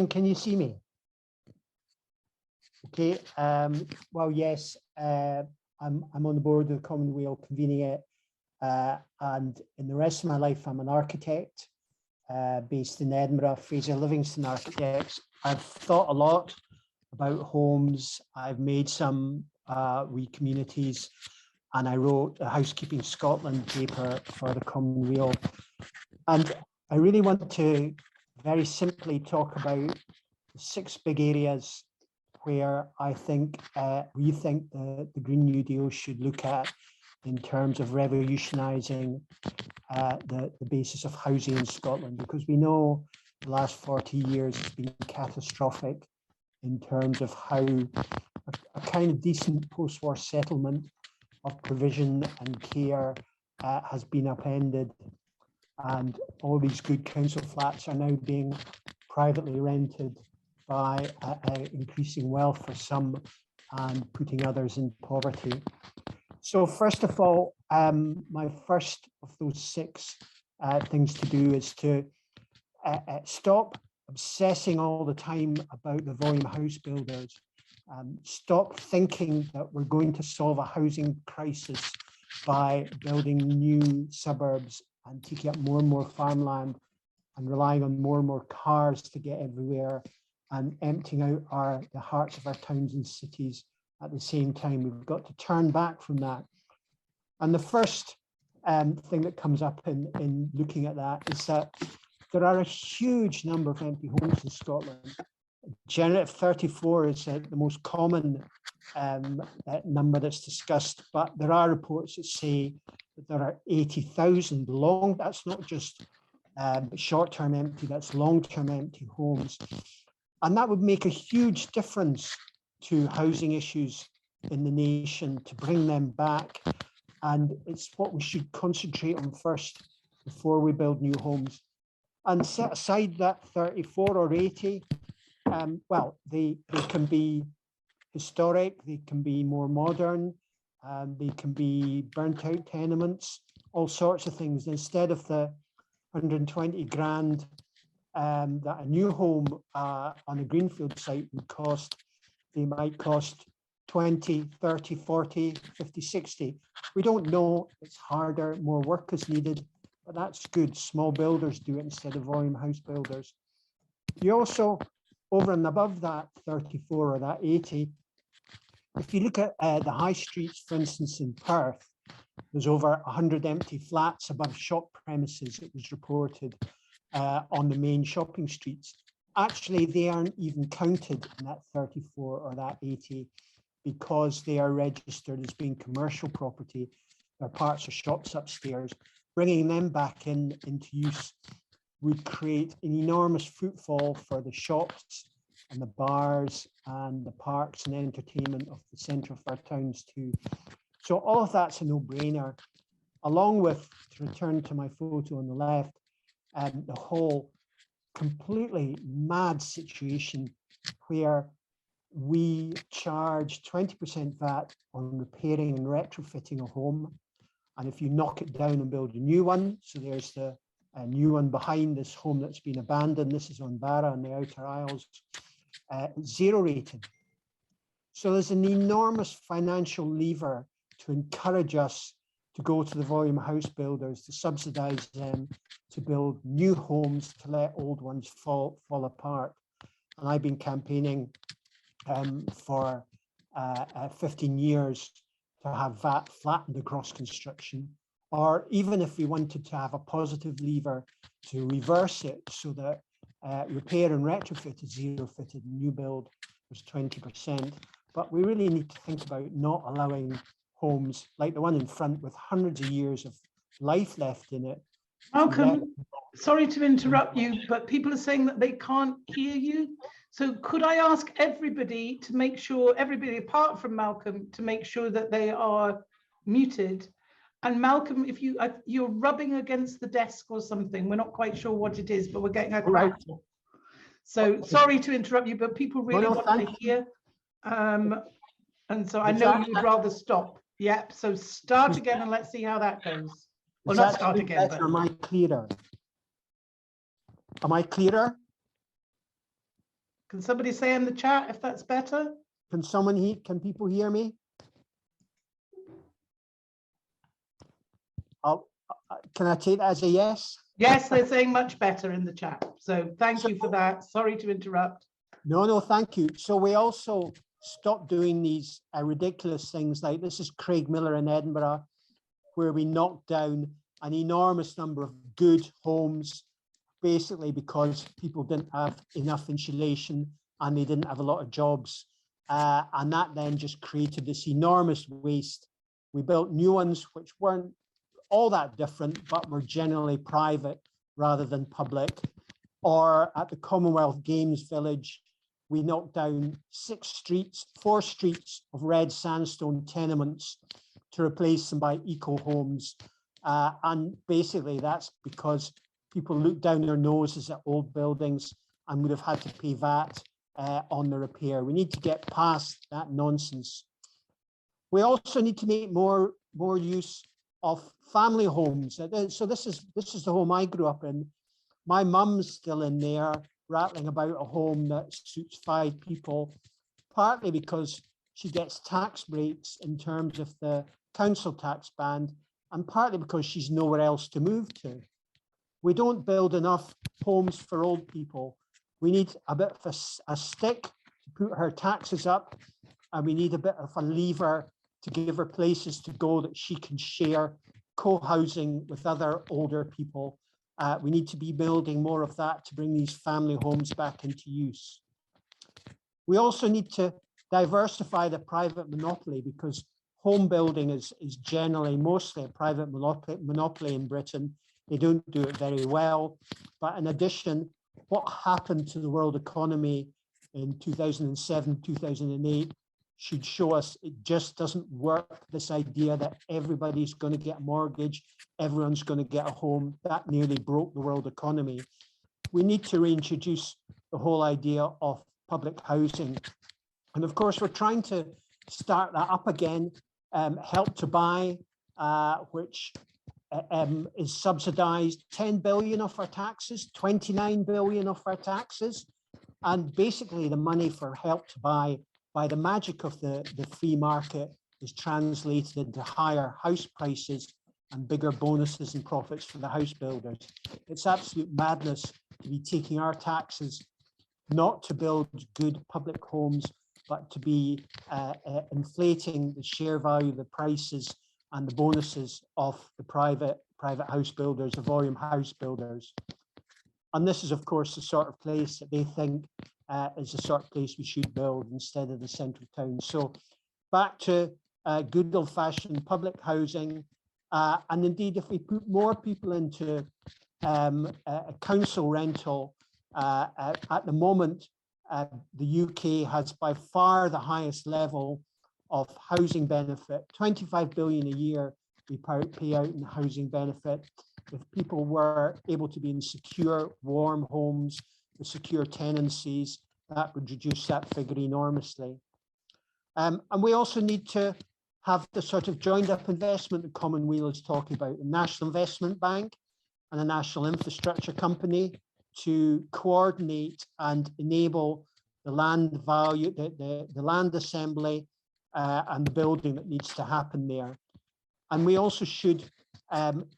can you see me? Okay, well, yes, I'm on the board of the Common Weal, convening it, and in the rest of my life, I'm an architect based in Edinburgh, Fraser Livingston Architects. I've thought a lot about homes. I've made some wee communities, and I wrote a Housekeeping Scotland paper for the Common Weal. And I really want to very simply talk about the 6 big areas where I think we think the Green New Deal should look at in terms of revolutionising the basis of housing in Scotland, because we know the last 40 years has been catastrophic in terms of how a kind of decent post-war settlement of provision and care has been upended, and all these good council flats are now being privately rented by increasing wealth for some and putting others in poverty. So first of all, my first of those 6 things to do is to stop obsessing all the time about the volume house builders. Stop thinking that we're going to solve a housing crisis by building new suburbs and taking up more and more farmland and relying on more and more cars to get everywhere and emptying out the hearts of our towns and cities at the same time. We've got to turn back from that. And the first thing that comes up in looking at that is that there are a huge number of empty homes in Scotland. Generally, 34 is the most common number that's discussed, but there are reports that say that there are 80,000 that's not just short-term empty, that's long-term empty homes. And that would make a huge difference to housing issues in the nation, to bring them back. And it's what we should concentrate on first before we build new homes. And set aside that 34 or 80, well, they can be historic, they can be more modern, they can be burnt out tenements, all sorts of things. Instead of the 120 grand that a new home on a greenfield site would cost, they might cost 20, 30, 40, 50, 60. We don't know, it's harder, more work is needed, but that's good. Small builders do it instead of volume house builders. You also, over and above that 34 or that 80, if you look at the high streets, for instance, in Perth, there's over 100 empty flats above shop premises, it was reported, on the main shopping streets. Actually, they aren't even counted in that 34 or that 80 because they are registered as being commercial property. They're parts of shops upstairs. Bringing them back into use would create an enormous footfall for the shops and the bars and the parks and entertainment of the centre of our towns too. So all of that's a no-brainer, along with, to return to my photo on the left, the whole completely mad situation where we charge 20% VAT on repairing and retrofitting a home. And if you knock it down and build a new one, so there's the new one behind this home that's been abandoned, this is on Barra on the Outer Isles, 0 rated. So there's an enormous financial lever to encourage us to go to the volume house builders, to subsidize them, to build new homes, to let old ones fall apart. And I've been campaigning for 15 years to have VAT flattened across construction, or even if we wanted to have a positive lever to reverse it so that repair and retrofit is 0 fitted, new build was 20%. But we really need to think about not allowing homes like the one in front with hundreds of years of life left in it. Malcolm, sorry to interrupt you, but people are saying that they can't hear you. So could I ask everybody to make sure, everybody apart from Malcolm, to make sure that they are muted? And Malcolm, if you're rubbing against the desk or something, we're not quite sure what it is, but we're getting a crackle. So sorry to interrupt you, but people really want to hear. And so I know you'd rather stop. Yep. So start again and let's see how that goes. Well, not start again. But... Am I clearer? Am I clearer? Can somebody say in the chat if that's better? Can people hear me? Can I take that as a yes? Yes, they're saying much better in the chat. So thank you for that. Sorry to interrupt. No, thank you. So we also stopped doing these ridiculous things like this is Craig Miller in Edinburgh, where we knocked down an enormous number of good homes, basically because people didn't have enough insulation and they didn't have a lot of jobs. And that then just created this enormous waste. We built new ones, which weren't all that different, but were generally private rather than public. Or at the Commonwealth Games Village, we knocked down 4 streets of red sandstone tenements to replace them by eco homes. And basically that's because people look down their noses at old buildings and would have had to pay VAT on the repair. We need to get past that nonsense. We also need to make more use of family homes. So this is the home I grew up in. My mum's still in there, rattling about a home that suits 5 people, partly because she gets tax breaks in terms of the council tax band, and partly because she's nowhere else to move to. We don't build enough homes for old people. We need a bit of a stick to put her taxes up, and we need a bit of a lever to give her places to go that she can share co-housing with other older people. We need to be building more of that to bring these family homes back into use. We also need to diversify the private monopoly, because home building is generally mostly a private monopoly in Britain. They don't do it very well. But in addition, what happened to the world economy in 2007, 2008 should show us it just doesn't work. This idea that everybody's going to get a mortgage, everyone's going to get a home, that nearly broke the world economy. We need to reintroduce the whole idea of public housing. And of course, we're trying to start that up again. Help to Buy, which is subsidized 10 billion of our taxes, 29 billion of our taxes. And basically the money for Help to Buy, by the magic of the free market, is translated into higher house prices and bigger bonuses and profits for the house builders. It's absolute madness to be taking our taxes not to build good public homes, but to be inflating the share value, the prices and the bonuses of the private house builders, the volume house builders. And this is, of course, the sort of place that they think is the sort of place we should build instead of the central town. So back to good old-fashioned public housing. And indeed, if we put more people into a council rental, at the moment, the UK has by far the highest level of housing benefit, 25 billion a year we pay out in housing benefit. If people were able to be in secure, warm homes with secure tenancies, that would reduce that figure enormously. And we also need to have the sort of joined up investment that Common Weal is talking about, a National Investment Bank and a National Infrastructure Company to coordinate and enable the land value, the land assembly and the building that needs to happen there. And we also should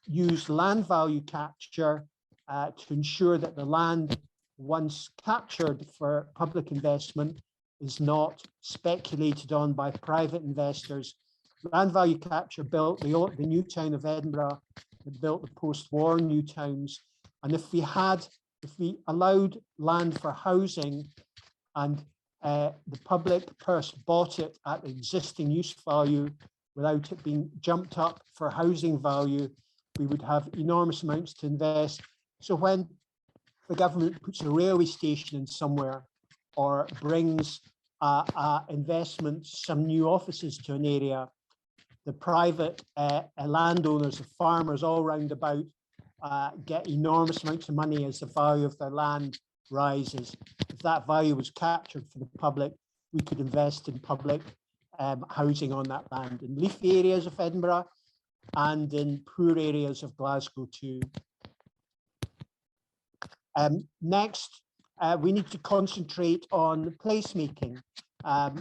use land value capture to ensure that the land, once captured for public investment, is not speculated on by private investors. Land value capture built the new town of Edinburgh, it built the post-war new towns. And if we allowed land for housing and the public purse bought it at the existing use value without it being jumped up for housing value, we would have enormous amounts to invest. So when the government puts a railway station in somewhere or brings investment, some new offices to an area, the private landowners, the farmers all round about get enormous amounts of money as the value of their land rises. If that value was captured for the public, we could invest in public housing on that land, in leafy areas of Edinburgh and in poor areas of Glasgow too. Next, we need to concentrate on placemaking.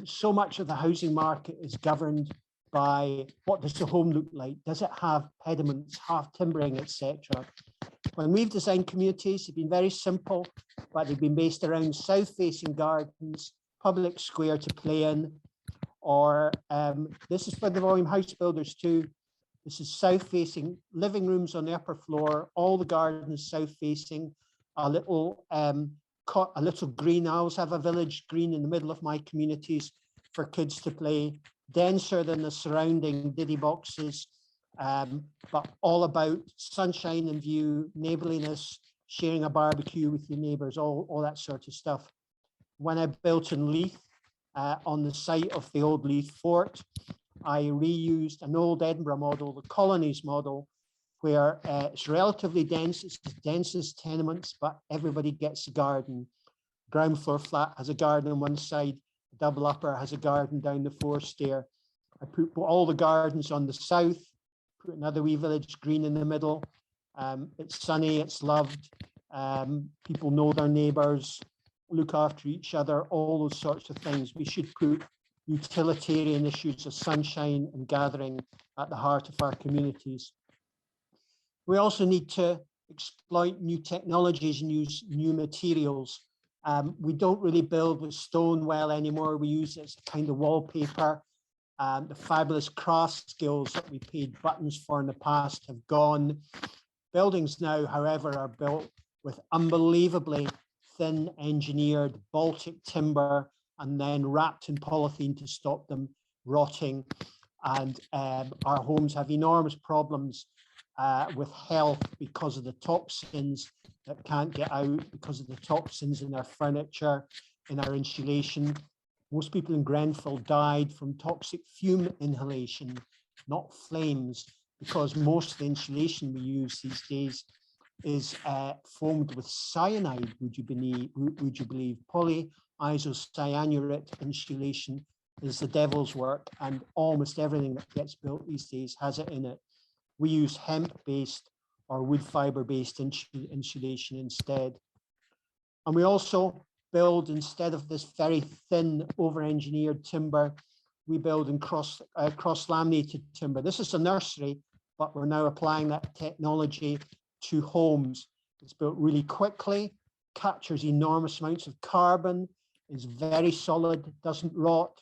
So much of the housing market is governed by what does the home look like? Does it have pediments, half timbering, etc.? When we've designed communities, they've been very simple, but they've been based around south-facing gardens, public square to play in, or this is for the volume house builders too. This is south-facing, living rooms on the upper floor, all the gardens south-facing, a little green. I always have a village green in the middle of my communities for kids to play, denser than the surrounding diddy boxes, but all about sunshine in view, neighborliness, sharing a barbecue with your neighbors, all that sort of stuff. When I built in Leith, on the site of the old Leith Fort, I reused an old Edinburgh model, the colonies model, where it's relatively dense, it's as dense as tenements, but everybody gets a garden. Ground floor flat has a garden on one side, double upper has a garden down the four-stair. I put all the gardens on the south, put another wee village green in the middle. It's sunny, it's loved. People know their neighbours, look after each other, all those sorts of things. We should put utilitarian issues of sunshine and gathering at the heart of our communities. We also need to exploit new technologies and use new materials. We don't really build with stone well anymore. We use it as a kind of wallpaper. The fabulous craft skills that we paid buttons for in the past have gone. Buildings now, however, are built with unbelievably thin engineered Baltic timber and then wrapped in polythene to stop them rotting. And our homes have enormous problems with health because of the toxins that can't get out, because of the toxins in our furniture, in our insulation. Most people in Grenfell died from toxic fume inhalation, not flames, because most of the insulation we use these days is foamed with cyanide, would you believe? Polyisocyanurate insulation is the devil's work, and almost everything that gets built these days has it in it. We use hemp-based or wood fiber-based insulation instead. And we also build, instead of this very thin, over-engineered timber, we build in cross-laminated timber. This is a nursery, but we're now applying that technology to homes. It's built really quickly, captures enormous amounts of carbon, is very solid, doesn't rot.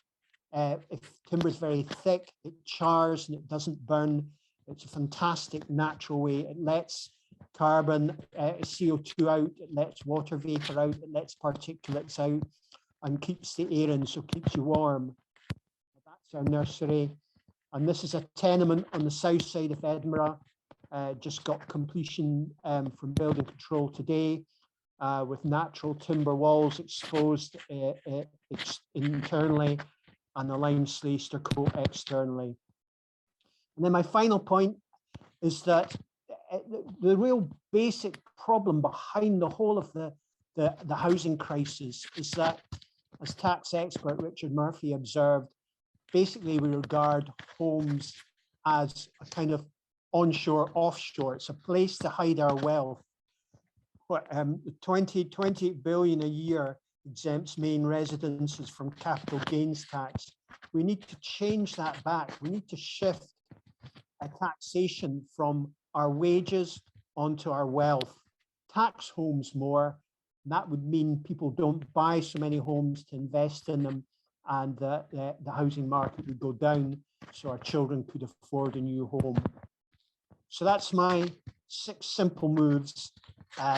If timber is very thick, it chars and it doesn't burn. It's a fantastic natural way. It lets carbon, CO2 out, it lets water vapor out, it lets particulates out and keeps the air in, so keeps you warm. That's our nursery. And this is a tenement on the south side of Edinburgh. Just got completion from building control today, with natural timber walls exposed internally and a lime slaster coat externally. And then my final point is that the real basic problem behind the whole of the housing crisis is that, as tax expert Richard Murphy observed, basically we regard homes as a kind of onshore, offshore. It's a place to hide our wealth. 20 billion a year exempts main residences from capital gains tax. We need to change that back. We need to shift a taxation from our wages onto our wealth. Tax homes more. That would mean people don't buy so many homes to invest in them, and the housing market would go down, so our children could afford a new home. So that's my 6 simple moves